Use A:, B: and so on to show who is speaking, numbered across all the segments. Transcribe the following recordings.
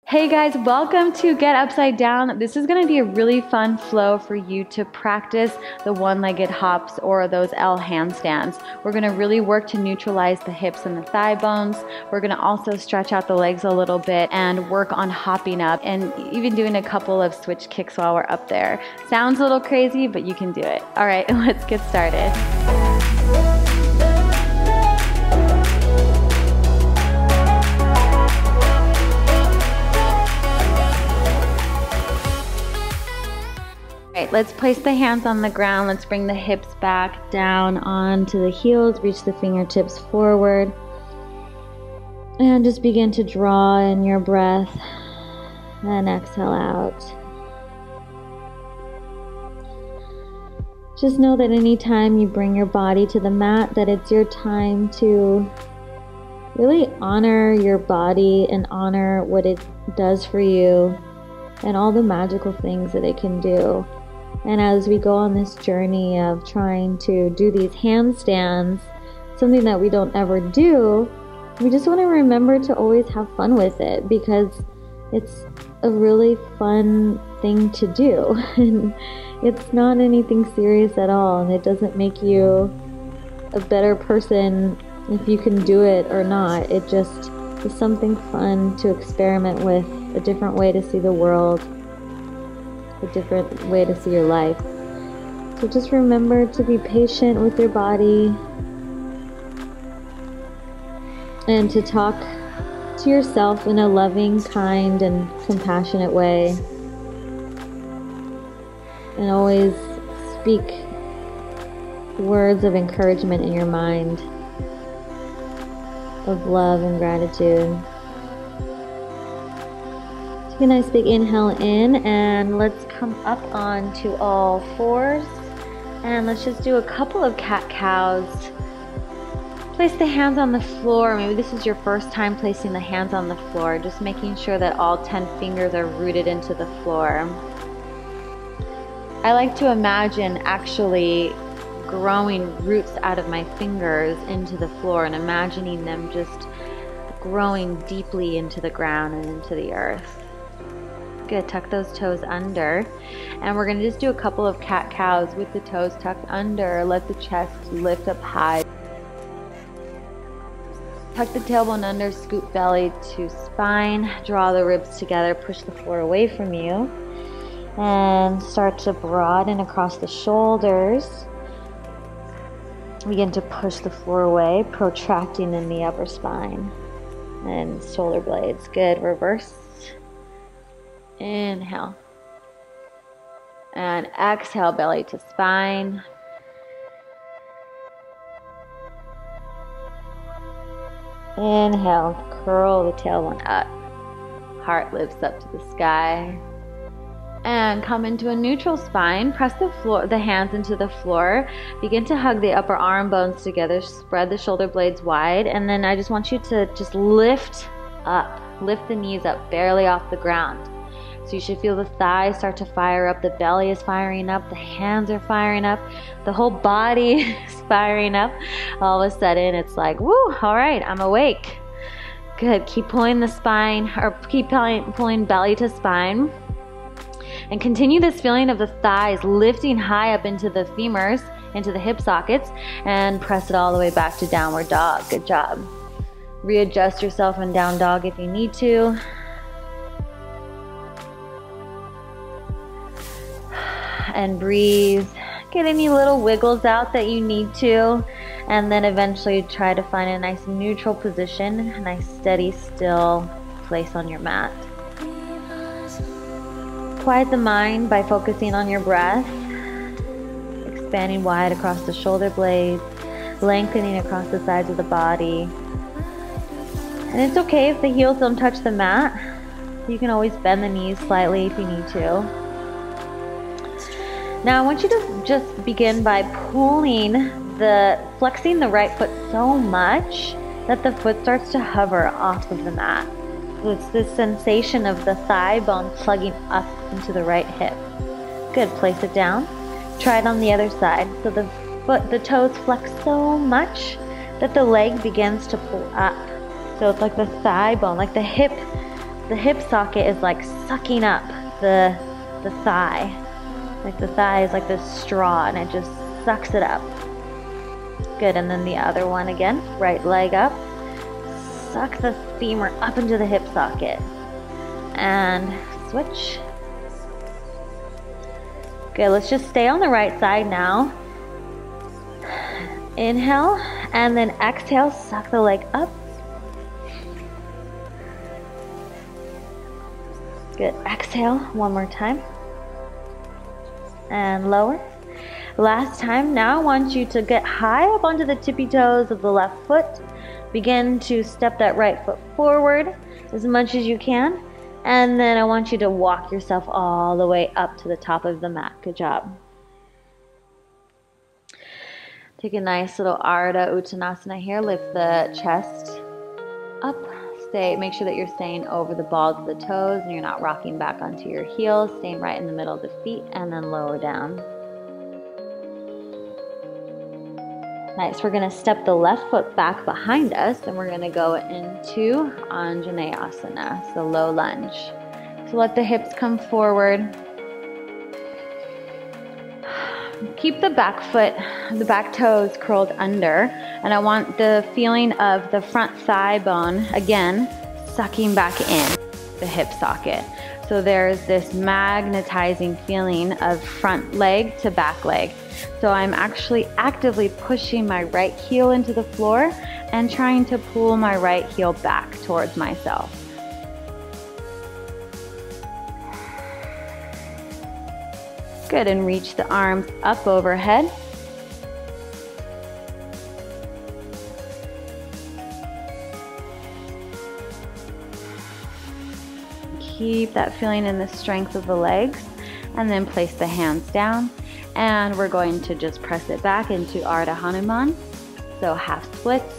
A: Hey guys, welcome to Get Upside Down. This is going to be a really fun flow for you to practice the one-legged hops or those L handstands. We're going to really work to neutralize the hips and the thigh bones. We're going to also stretch out the legs a little bit and work on hopping up and even doing a couple of switch kicks while we're up there. Sounds a little crazy, but you can do it. All right, let's get started. Alright, let's place the hands on the ground. Let's bring the hips back down onto the heels. Reach the fingertips forward. And just begin to draw in your breath. And exhale out. Just know that anytime you bring your body to the mat, that it's your time to really honor your body and honor what it does for you and all the magical things that it can do. And as we go on this journey of trying to do these handstands, something that we don't ever do, we just want to remember to always have fun with it because it's a really fun thing to do. And it's not anything serious at all, and it doesn't make you a better person if you can do it or not. It just is something fun to experiment with, a different way to see the world, a different way to see your life. So just remember to be patient with your body and to talk to yourself in a loving, kind, and compassionate way. And always speak words of encouragement in your mind, of love and gratitude. Take a nice big inhale in, and let's come up onto all fours, and let's just do a couple of cat-cows. Place the hands on the floor. Maybe this is your first time placing the hands on the floor, just making sure that all 10 fingers are rooted into the floor. I like to imagine actually growing roots out of my fingers into the floor and imagining them just growing deeply into the ground and into the earth. Good, tuck those toes under, and we're going to just do a couple of cat-cows with the toes tucked under. Let the chest lift up high. Tuck the tailbone under, scoop belly to spine, draw the ribs together, push the floor away from you, and start to broaden across the shoulders. Begin to push the floor away, protracting in the upper spine and shoulder blades. Good, reverse. Inhale. And exhale, belly to spine. Inhale, curl the tailbone up. Heart lifts up to the sky. And come into a neutral spine. Press the hands into the floor. Begin to hug the upper arm bones together. Spread the shoulder blades wide. And then I just want you to just lift up. Lift the knees up, barely off the ground. So you should feel the thighs start to fire up. The belly is firing up. The hands are firing up. The whole body is firing up. All of a sudden, it's like, woo, all right, I'm awake. Good. Keep pulling the spine, or keep pulling belly to spine. And continue this feeling of the thighs lifting high up into the femurs, into the hip sockets, and press it all the way back to downward dog. Good job. Readjust yourself in down dog if you need to. And breathe. Get any little wiggles out that you need to, and then eventually try to find a nice neutral position, a nice steady still place on your mat. Quiet the mind by focusing on your breath, expanding wide across the shoulder blades, lengthening across the sides of the body. And it's okay if the heels don't touch the mat. You can always bend the knees slightly if you need to. Now I want you to just begin by flexing the right foot so much that the foot starts to hover off of the mat. So it's this sensation of the thigh bone plugging up into the right hip. Good, place it down. Try it on the other side. So the toes flex so much that the leg begins to pull up. So it's like the thigh bone, like the hip the hip socket is like sucking up the thigh. Like the thigh is like this straw and it just sucks it up. Good, and then the other one again, right leg up. Suck the femur up into the hip socket. And switch. Good, let's just stay on the right side now. Inhale, and then exhale, suck the leg up. Good, exhale one more time. And lower. Last time. Now I want you to get high up onto the tippy toes of the left foot. Begin to step that right foot forward as much as you can. And then I want you to walk yourself all the way up to the top of the mat. Good job. Take a nice little Ardha Uttanasana here. Lift the chest up. Make sure that you're staying over the balls of the toes and you're not rocking back onto your heels. Staying right in the middle of the feet and then lower down. Nice. We're going to step the left foot back behind us and we're going to go into Anjaneyasana, so low lunge. So let the hips come forward. Keep the back foot, the back toes curled under, and I want the feeling of the front thigh bone, again, sucking back in the hip socket. So there's this magnetizing feeling of front leg to back leg. So I'm actually actively pushing my right heel into the floor and trying to pull my right heel back towards myself. Good, and reach the arms up overhead. Keep that feeling in the strength of the legs, and then place the hands down. And we're going to just press it back into Ardha Hanuman, so half splits.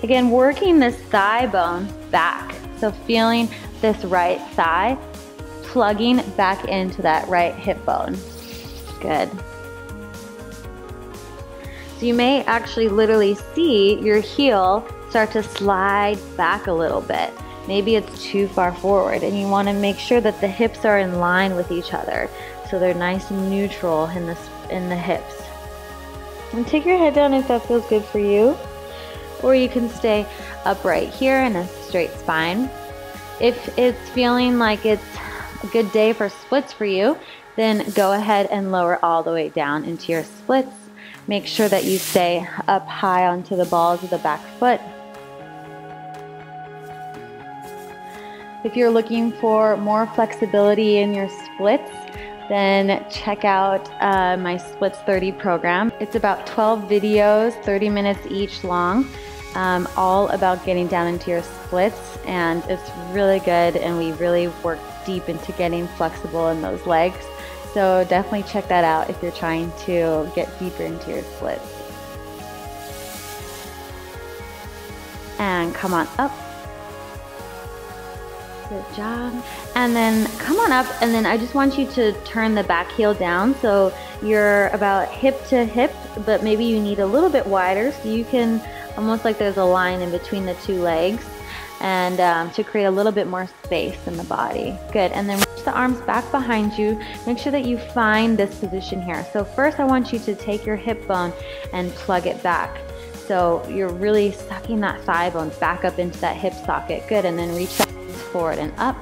A: Again, working this thigh bone back, so feeling this right thigh plugging back into that right hip bone. Good. So you may actually literally see your heel start to slide back a little bit. Maybe it's too far forward and you want to make sure that the hips are in line with each other so they're nice and neutral in the hips. And take your head down if that feels good for you. Or you can stay upright here in a straight spine. If it's feeling like it's a good day for splits for you, then go ahead and lower all the way down into your splits. Make sure that you stay up high onto the balls of the back foot. If you're looking for more flexibility in your splits, then check out my Splits 30 program. It's about 12 videos, 30 minutes each long, all about getting down into your splits, and it's really good, and we really work deep into getting flexible in those legs. So definitely check that out if you're trying to get deeper into your splits. And come on up. Good job. And then come on up, and then I just want you to turn the back heel down so you're about hip to hip, but maybe you need a little bit wider so you can, almost like there's a line in between the two legs, and to create a little bit more space in the body. Good, and then reach the arms back behind you. Make sure that you find this position here. So first I want you to take your hip bone and plug it back. So you're really sucking that thigh bone back up into that hip socket. Good, and then reach that forward and up.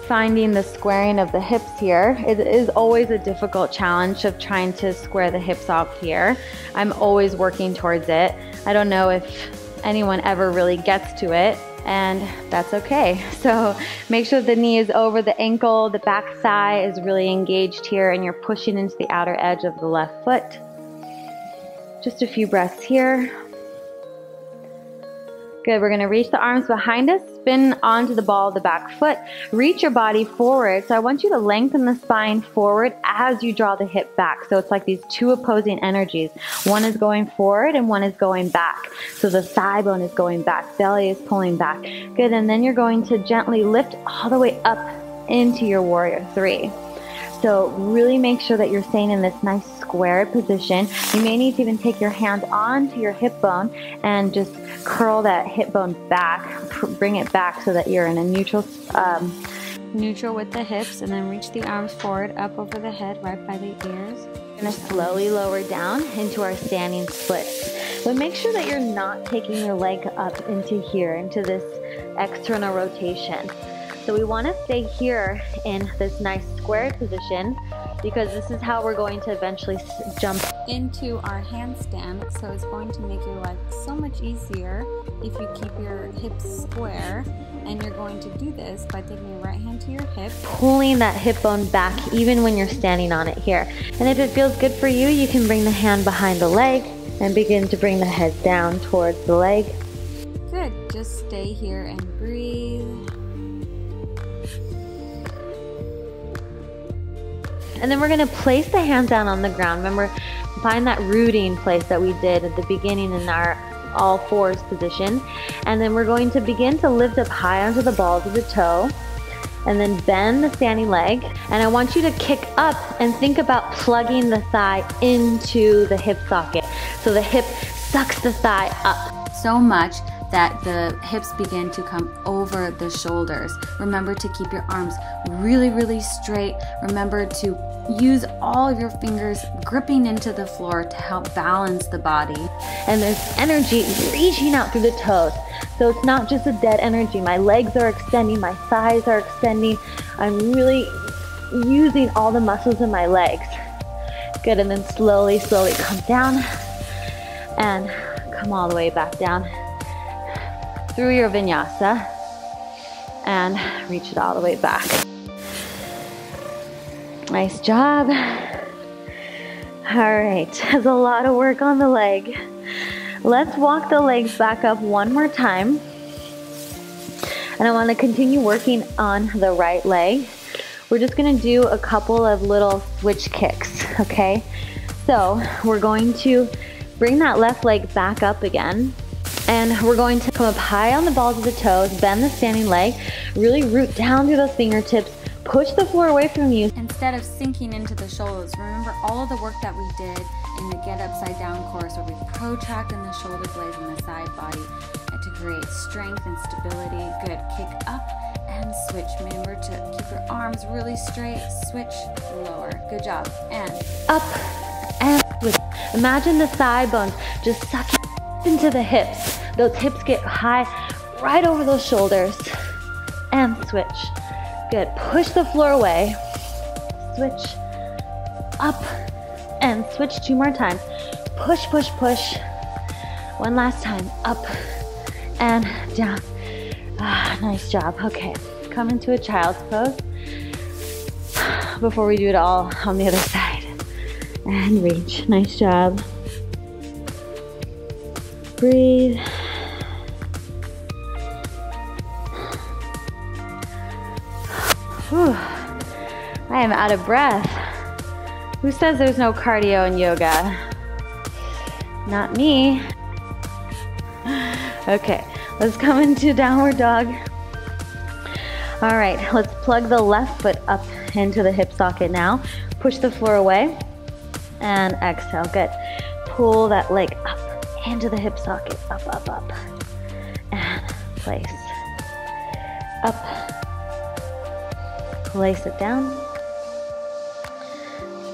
A: Finding the squaring of the hips here. It is always a difficult challenge of trying to square the hips off here. I'm always working towards it. I don't know if anyone ever really gets to it, and that's okay. So make sure the knee is over the ankle, the back thigh is really engaged here, and you're pushing into the outer edge of the left foot. Just a few breaths here. Good, we're gonna reach the arms behind us, spin onto the ball of the back foot, reach your body forward. So I want you to lengthen the spine forward as you draw the hip back. So it's like these two opposing energies. One is going forward and one is going back. So the thigh bone is going back, belly is pulling back. Good, and then you're going to gently lift all the way up into your warrior three. So really make sure that you're staying in this nice squared position. You may need to even take your hand onto your hip bone and just curl that hip bone back, bring it back so that you're in a neutral with the hips, and then reach the arms forward, up over the head, right by the ears. We're gonna slowly lower down into our standing splits. But make sure that you're not taking your leg up into here, into this external rotation. So we want to stay here in this nice square position, because this is how we're going to eventually jump into our handstand. So it's going to make your life so much easier if you keep your hips square. And you're going to do this by taking your right hand to your hip, pulling that hip bone back even when you're standing on it here. And if it feels good for you, you can bring the hand behind the leg and begin to bring the head down towards the leg. Good, just stay here and breathe. And then we're gonna place the hands down on the ground. Remember, find that rooting place that we did at the beginning in our all fours position. And then we're going to begin to lift up high onto the balls of the toe, and then bend the standing leg. And I want you to kick up and think about plugging the thigh into the hip socket. So the hip sucks the thigh up so much that the hips begin to come over the shoulders. Remember to keep your arms really, really straight. Remember to use all of your fingers gripping into the floor to help balance the body. And there's energy reaching out through the toes. So it's not just a dead energy. My legs are extending, my thighs are extending. I'm really using all the muscles in my legs. Good, and then slowly, slowly come down and come all the way back down through your vinyasa and reach it all the way back. Nice job. All right, there's a lot of work on the leg. Let's walk the legs back up one more time. And I want to continue working on the right leg. We're just going to do a couple of little switch kicks, okay? So we're going to bring that left leg back up again. And we're going to come up high on the balls of the toes, bend the standing leg, really root down through those fingertips, push the floor away from you. Instead of sinking into the shoulders, remember all of the work that we did in the Get Upside Down course, where we protracted the shoulder blades and the side body to create strength and stability. Good, kick up and switch. Remember to keep your arms really straight, switch, lower. Good job. And up and switch. Imagine the thigh bones just sucking into the hips. Those hips get high right over those shoulders. And switch. Good. Push the floor away. Switch. Up and switch 2 more times. Push, push, push. One last time. Up and down. Ah, nice job. Okay. Come into a child's pose before we do it all on the other side. And reach. Nice job. Breathe. Whew. I am out of breath. Who says there's no cardio in yoga? Not me. Okay, let's come into downward dog. All right, let's plug the left foot up into the hip socket now. Push the floor away and exhale. Good. Pull that leg up into the hip socket. Up, up, up. And place. Up. Place it down.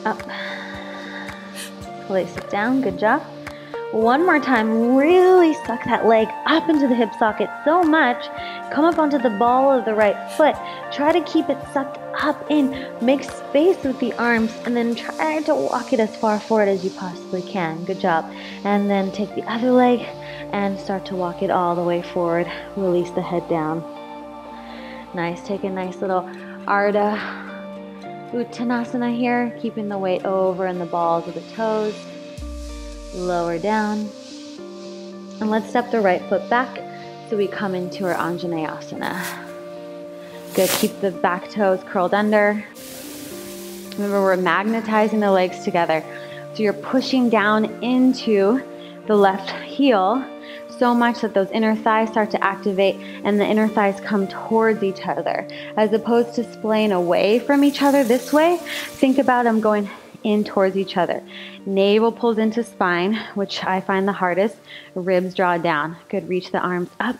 A: Up. Place it down. Good job. One more time. Really suck that leg up into the hip socket so much. Come up onto the ball of the right foot. Try to keep it sucked up in. Make space with the arms, and then try to walk it as far forward as you possibly can. Good job. And then take the other leg and start to walk it all the way forward. Release the head down. Nice. Take a nice little Ardha Uttanasana here, keeping the weight over in the balls of the toes. Lower down. And let's step the right foot back so we come into our Anjaneyasana. Good, keep the back toes curled under. Remember, we're magnetizing the legs together. So you're pushing down into the left heel so much that those inner thighs start to activate and the inner thighs come towards each other. As opposed to splaying away from each other this way, think about them going
B: in towards each other. Navel pulls into spine, which I find the hardest. Ribs draw down. Good, reach the arms up.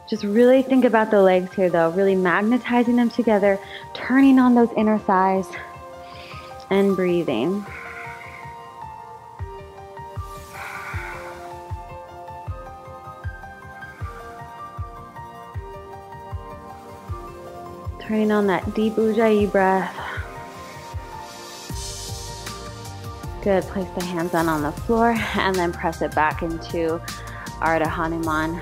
B: Just really think about the legs here though, really magnetizing them together, turning on those inner thighs, and breathing. Turning on that deep Ujjayi breath. Good, place the hands down on the floor and then press it back into Ardha Hanuman.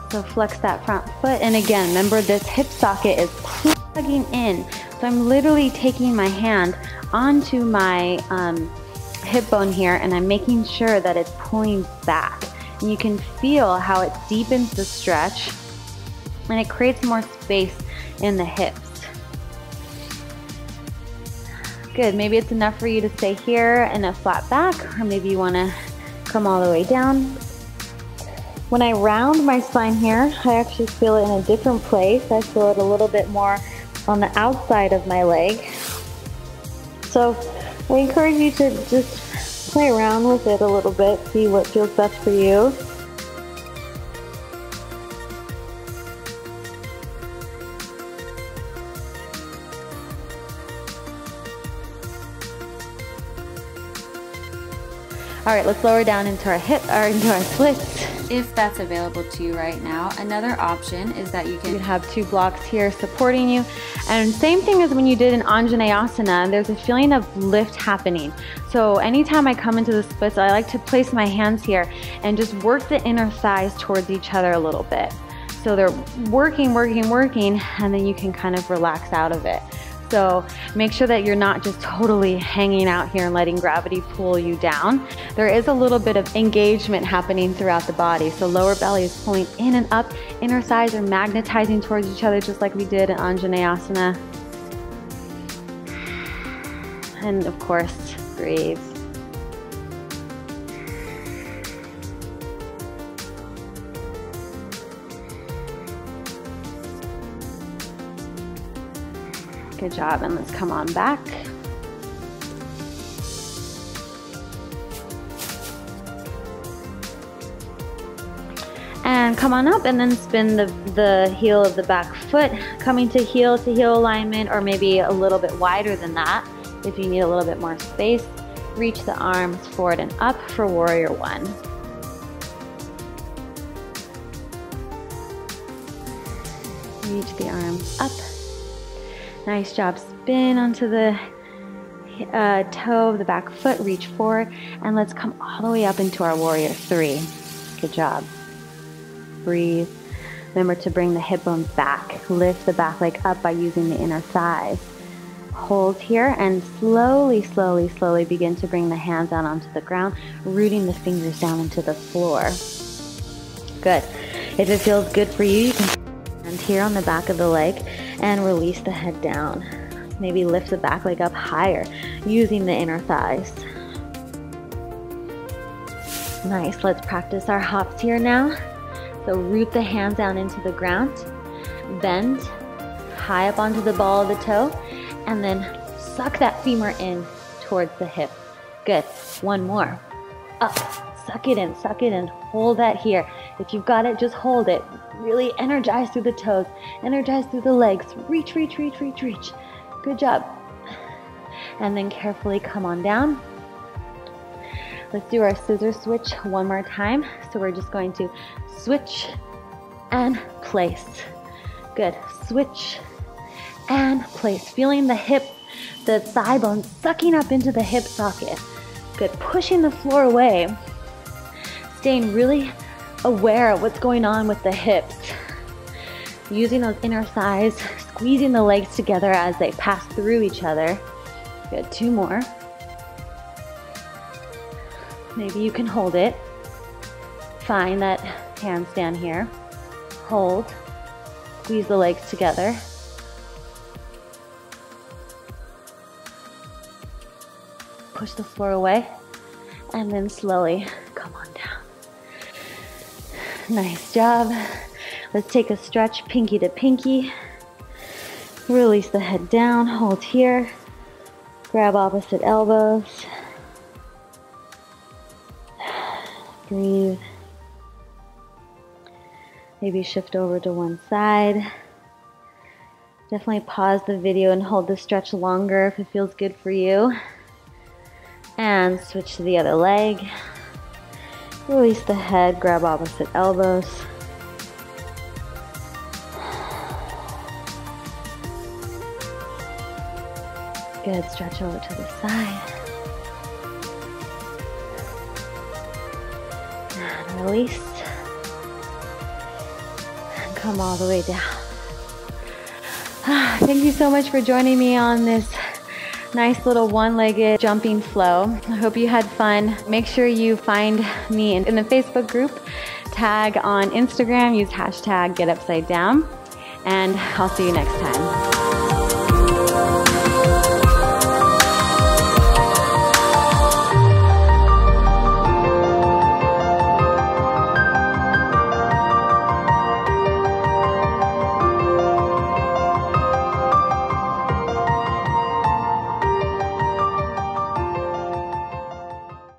B: So flex that front foot, and again, remember this hip socket is plugging in. So I'm literally taking my hand onto my hip bone here, and I'm making sure that it's pulling back. And you can feel how it deepens the stretch, and it creates more space in the hips. Good, maybe it's enough for you to stay here in a flat back, or maybe you wanna come all the way down. When I round my spine here, I actually feel it in a different place. I feel it a little bit more on the outside of my leg. So I encourage you to just play around with it a little bit, see what feels best for you. All right, let's lower down into our hip, or into our splits.
C: If that's available to you right now, another option is that you can
B: have two blocks here supporting you. And same thing as when you did an Anjaneyasana, there's a feeling of lift happening. So anytime I come into the splits, I like to place my hands here and just work the inner thighs towards each other a little bit. So they're working, and then you can kind of relax out of it. So make sure that you're not just totally hanging out here and letting gravity pull you down. There is a little bit of engagement happening throughout the body. So lower belly is pulling in and up. Inner thighs are magnetizing towards each other just like we did in Anjaneyasana. And of course, breathe. Good job, and let's come on back. And come on up, and then spin the heel of the back foot, coming to heel alignment, or maybe a little bit wider than that if you need a little bit more space. Reach the arms forward and up for warrior one. Reach the arms up. Nice job. Spin onto the toe of the back foot, reach forward, and let's come all the way up into our warrior three. Good job. Breathe. Remember to bring the hip bones back. Lift the back leg up by using the inner thighs. Hold here and slowly begin to bring the hands out onto the ground, rooting the fingers down into the floor. Good. If it feels good for you, you can stand here on the back of the leg and release the head down. Maybe lift the back leg up higher using the inner thighs. Nice, let's practice our hops here now. So root the hands down into the ground, bend high up onto the ball of the toe, and then suck that femur in towards the hip. Good, one more. Up, suck it in, hold that here. If you've got it, just hold it. Really energize through the toes, energize through the legs. Reach. Good job. And then carefully come on down. Let's do our scissor switch one more time. So we're just going to switch and place. Good, switch and place. Feeling the hip, the thigh bone sucking up into the hip socket. Good, pushing the floor away. Staying really aware of what's going on with the hips. Using those inner thighs, squeezing the legs together as they pass through each other. Good, two more. Maybe you can hold it. Find that handstand here. Hold. Squeeze the legs together. Push the floor away. And then slowly come on down. Nice job. Let's take a stretch, pinky to pinky. Release the head down, hold here. Grab opposite elbows. Breathe. Maybe shift over to one side. Definitely pause the video and hold the stretch longer if it feels good for you. And switch to the other leg. Release the head, grab opposite elbows. Good, stretch over to the side. And release. And come all the way down. Thank you so much for joining me on this nice little one-legged jumping flow. I hope you had fun. Make sure you find me in the Facebook group, tag on Instagram, use hashtag GetUpsideDown, and I'll see you next time.